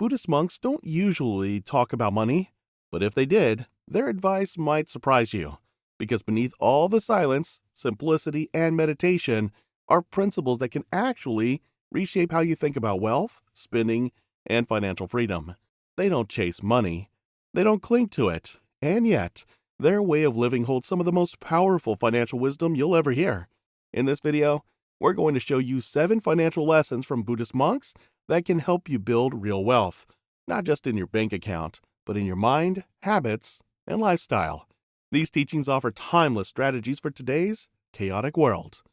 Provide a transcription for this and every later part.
Buddhist monks don't usually talk about money, but if they did, their advice might surprise you. Because beneath all the silence, simplicity, and meditation are principles that can actually reshape how you think about wealth, spending, and financial freedom. They don't chase money. They don't cling to it. And yet, their way of living holds some of the most powerful financial wisdom you'll ever hear. In this video, we're going to show you 7 financial lessons from Buddhist monks that can help you build real wealth, not just in your bank account, but in your mind, habits, and lifestyle. These teachings offer timeless strategies for today's chaotic world.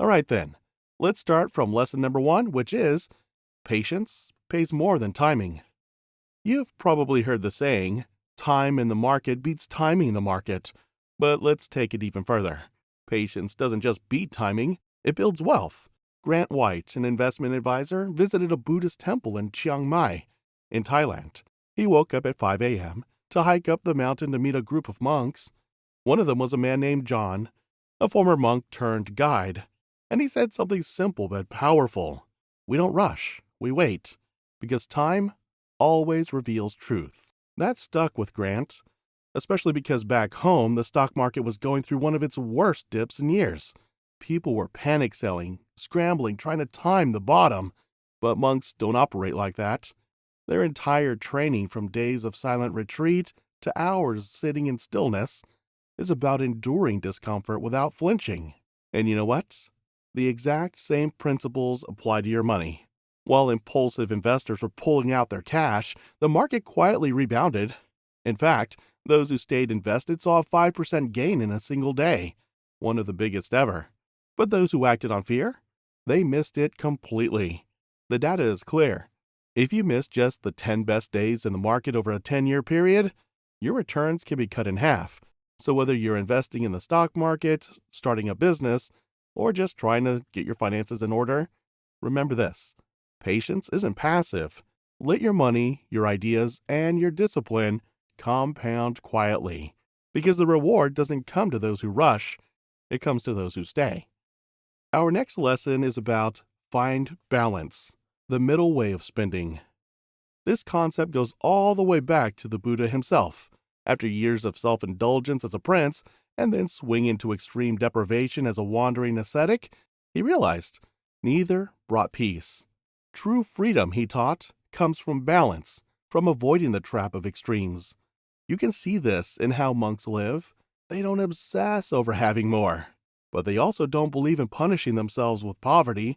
All right then, let's start from lesson number 1, which is patience pays more than timing. You've probably heard the saying, time in the market beats timing the market. But let's take it even further. Patience doesn't just beat timing, it builds wealth. Grant White, an investment advisor, visited a Buddhist temple in Chiang Mai, in Thailand. He woke up at 5 a.m. to hike up the mountain to meet a group of monks. One of them was a man named John, a former monk turned guide, and he said something simple but powerful. We don't rush, we wait, because time always reveals truth. That stuck with Grant, especially because back home the stock market was going through one of its worst dips in years. People were panic selling, scrambling, trying to time the bottom. But monks don't operate like that. Their entire training, from days of silent retreat to hours sitting in stillness, is about enduring discomfort without flinching. And you know what? The exact same principles apply to your money. While impulsive investors were pulling out their cash, the market quietly rebounded. In fact, those who stayed invested saw a 5% gain in a single day, one of the biggest ever. But those who acted on fear, they missed it completely. The data is clear. If you miss just the 10 best days in the market over a 10-year period, your returns can be cut in half. So whether you're investing in the stock market, starting a business, or just trying to get your finances in order, remember this. Patience isn't passive. Let your money, your ideas, and your discipline compound quietly. Because the reward doesn't come to those who rush, it comes to those who stay. Our next lesson is about find balance, the middle way of spending. This concept goes all the way back to the Buddha himself. After years of self-indulgence as a prince, and then swinging to extreme deprivation as a wandering ascetic, he realized neither brought peace. True freedom, he taught, comes from balance, from avoiding the trap of extremes. You can see this in how monks live. They don't obsess over having more. But they also don't believe in punishing themselves with poverty.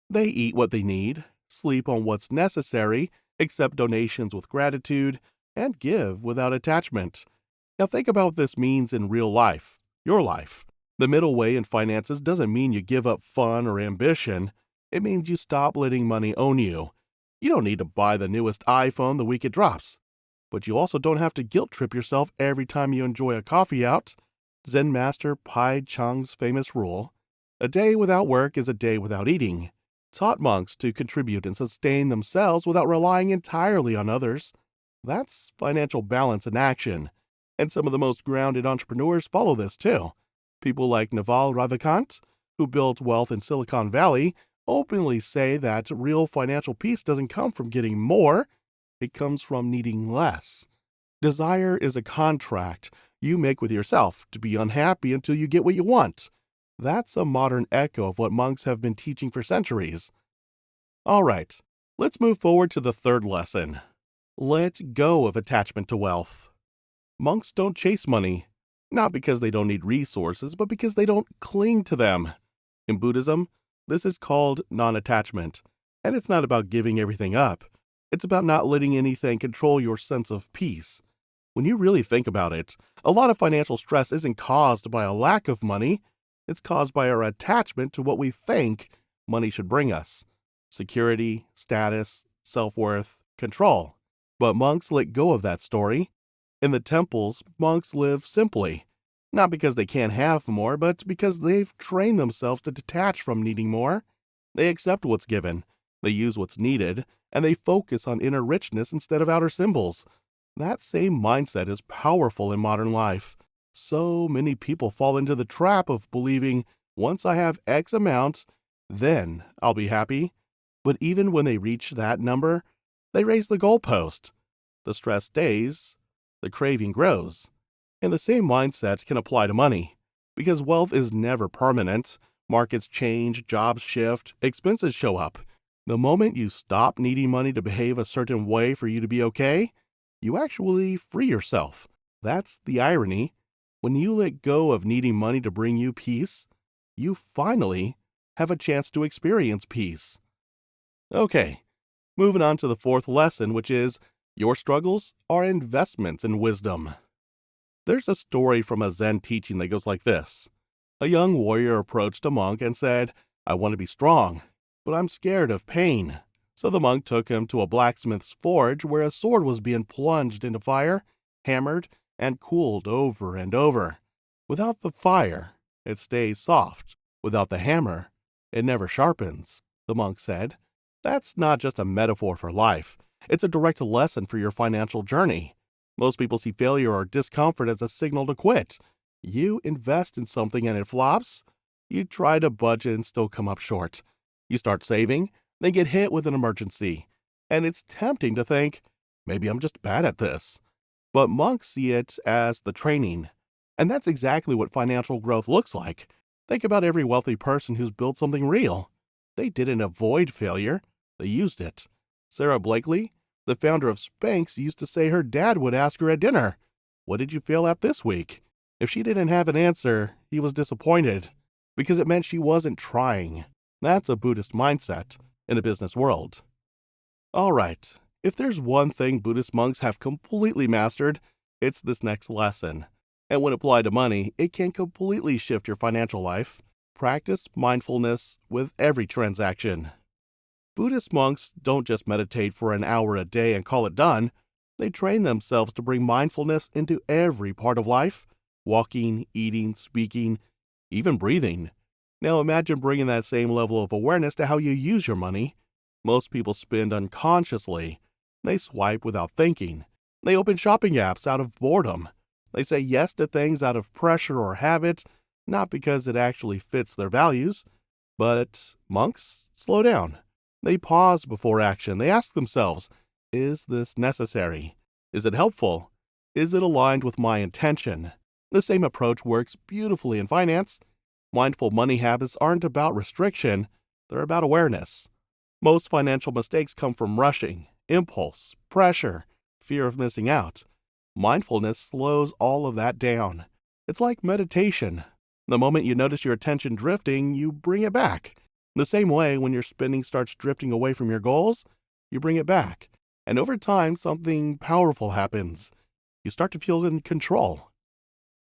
They eat what they need, sleep on what's necessary, accept donations with gratitude, and give without attachment. Now think about what this means in real life, your life. The middle way in finances doesn't mean you give up fun or ambition. It means you stop letting money own you. You don't need to buy the newest iPhone the week it drops. But you also don't have to guilt trip yourself every time you enjoy a coffee out. Zen master Pai Chung's famous rule, a day without work is a day without eating, taught monks to contribute and sustain themselves without relying entirely on others. That's financial balance in action. And some of the most grounded entrepreneurs follow this too. People like Naval Ravikant, who built wealth in Silicon Valley, openly say that real financial peace doesn't come from getting more, it comes from needing less. Desire is a contract you make with yourself to be unhappy until you get what you want. That's a modern echo of what monks have been teaching for centuries. All right, let's move forward to the third lesson. Let go of attachment to wealth. Monks don't chase money, not because they don't need resources, but because they don't cling to them. In Buddhism, this is called non-attachment, and it's not about giving everything up. It's about not letting anything control your sense of peace. When you really think about it, a lot of financial stress isn't caused by a lack of money. It's caused by our attachment to what we think money should bring us. Security, status, self-worth, control. But monks let go of that story. In the temples, monks live simply. Not because they can't have more, but because they've trained themselves to detach from needing more. They accept what's given, they use what's needed, and they focus on inner richness instead of outer symbols. That same mindset is powerful in modern life. So many people fall into the trap of believing, once I have X amount, then I'll be happy. But even when they reach that number, They raise the goalpost. The stress stays, the craving grows. And the same mindset can apply to money. Because wealth is never permanent. Markets change, jobs shift, expenses show up. The moment you stop needing money to behave a certain way for you to be okay, you actually free yourself. That's the irony. When you let go of needing money to bring you peace, you finally have a chance to experience peace. Okay, moving on to the fourth lesson, which is your struggles are investments in wisdom. There's a story from a Zen teaching that goes like this. A young warrior approached a monk and said, "I want to be strong, but I'm scared of pain." So the monk took him to a blacksmith's forge where a sword was being plunged into fire, hammered, and cooled over and over. Without the fire, it stays soft. Without the hammer, it never sharpens, the monk said. That's not just a metaphor for life. It's a direct lesson for your financial journey. Most people see failure or discomfort as a signal to quit. You invest in something and it flops. You try to budget and still come up short. You start saving, then get hit with an emergency. And it's tempting to think, maybe I'm just bad at this. But monks see it as the training. And that's exactly what financial growth looks like. Think about every wealthy person who's built something real. They didn't avoid failure, they used it. Sarah Blakely, the founder of Spanx, used to say her dad would ask her at dinner, "What did you fail at this week?" If she didn't have an answer, he was disappointed, because it meant she wasn't trying. That's a Buddhist mindset in a business world. All right, if there's one thing Buddhist monks have completely mastered, it's this next lesson. And when applied to money, it can completely shift your financial life. Practice mindfulness with every transaction. Buddhist monks don't just meditate for an hour a day and call it done. They train themselves to bring mindfulness into every part of life. Walking, eating, speaking, even breathing. Now imagine bringing that same level of awareness to how you use your money. Most people spend unconsciously. They swipe without thinking. They open shopping apps out of boredom. They say yes to things out of pressure or habit, not because it actually fits their values. But monks slow down. They pause before action. They ask themselves, is this necessary? Is it helpful? Is it aligned with my intention? The same approach works beautifully in finance. Mindful money habits aren't about restriction, they're about awareness. Most financial mistakes come from rushing, impulse, pressure, fear of missing out. Mindfulness slows all of that down. It's like meditation. The moment you notice your attention drifting, you bring it back. The same way, when your spending starts drifting away from your goals, you bring it back. And over time, something powerful happens. You start to feel in control.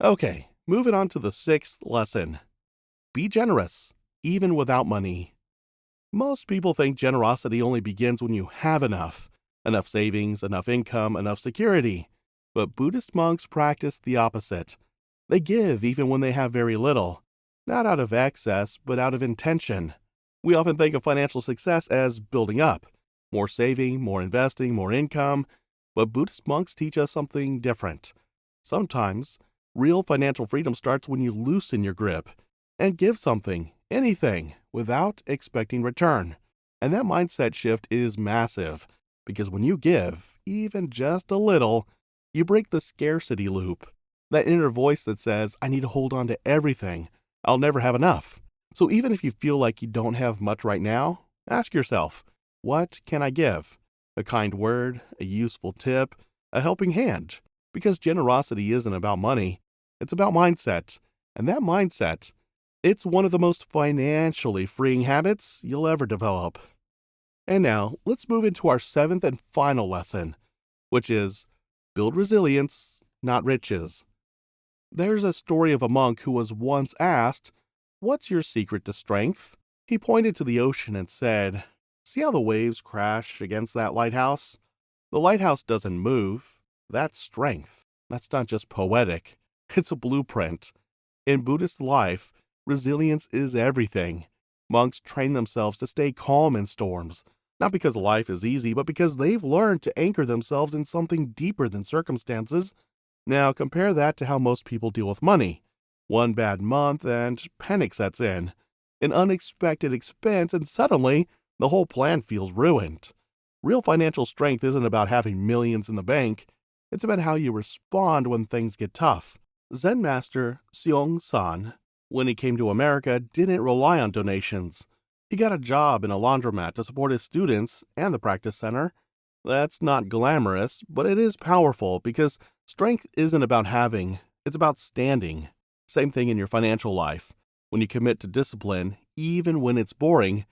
Okay, moving on to the sixth lesson. Be generous, even without money. Most people think generosity only begins when you have enough savings, enough income, enough security. But Buddhist monks practice the opposite. They give even when they have very little, not out of excess, but out of intention. We often think of financial success as building up, more saving, more investing, more income, but Buddhist monks teach us something different. Sometimes, real financial freedom starts when you loosen your grip and give something, anything, without expecting return. And that mindset shift is massive, because when you give, even just a little, you break the scarcity loop. That inner voice that says, I need to hold on to everything. I'll never have enough. So even if you feel like you don't have much right now, ask yourself, what can I give? A kind word, a useful tip, a helping hand. Because generosity isn't about money. It's about mindset. And that mindset, it's one of the most financially freeing habits you'll ever develop. And now, let's move into our seventh and final lesson, which is build resilience, not riches. There's a story of a monk who was once asked, "What's your secret to strength?" He pointed to the ocean and said, "See how the waves crash against that lighthouse? The lighthouse doesn't move. That's strength. That's not just poetic. It's a blueprint." In Buddhist life, resilience is everything. Monks train themselves to stay calm in storms, not because life is easy, but because they've learned to anchor themselves in something deeper than circumstances. Now compare that to how most people deal with money. One bad month and panic sets in. An unexpected expense and suddenly the whole plan feels ruined. Real financial strength isn't about having millions in the bank, it's about how you respond when things get tough. Zen master Seong San, when he came to America, didn't rely on donations. He got a job in a laundromat to support his students and the practice center. That's not glamorous, but it is powerful because strength isn't about having, it's about standing. Same thing in your financial life. When you commit to discipline, even when it's boring,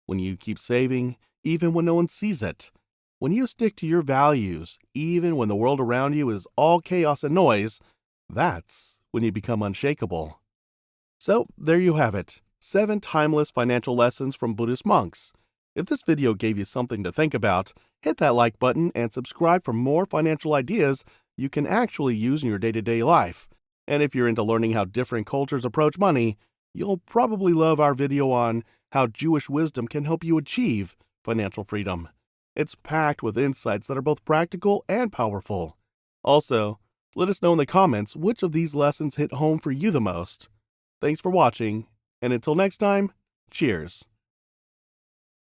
when you keep saving, even when no one sees it, when you stick to your values, even when the world around you is all chaos and noise, that's when you become unshakable. So, there you have it. 7 timeless financial lessons from Buddhist monks. If this video gave you something to think about, hit that like button and subscribe for more financial ideas you can actually use in your day-to-day life. And if you're into learning how different cultures approach money, you'll probably love our video on how Jewish wisdom can help you achieve financial freedom. It's packed with insights that are both practical and powerful. Also, let us know in the comments which of these lessons hit home for you the most. Thanks for watching, and until next time, cheers.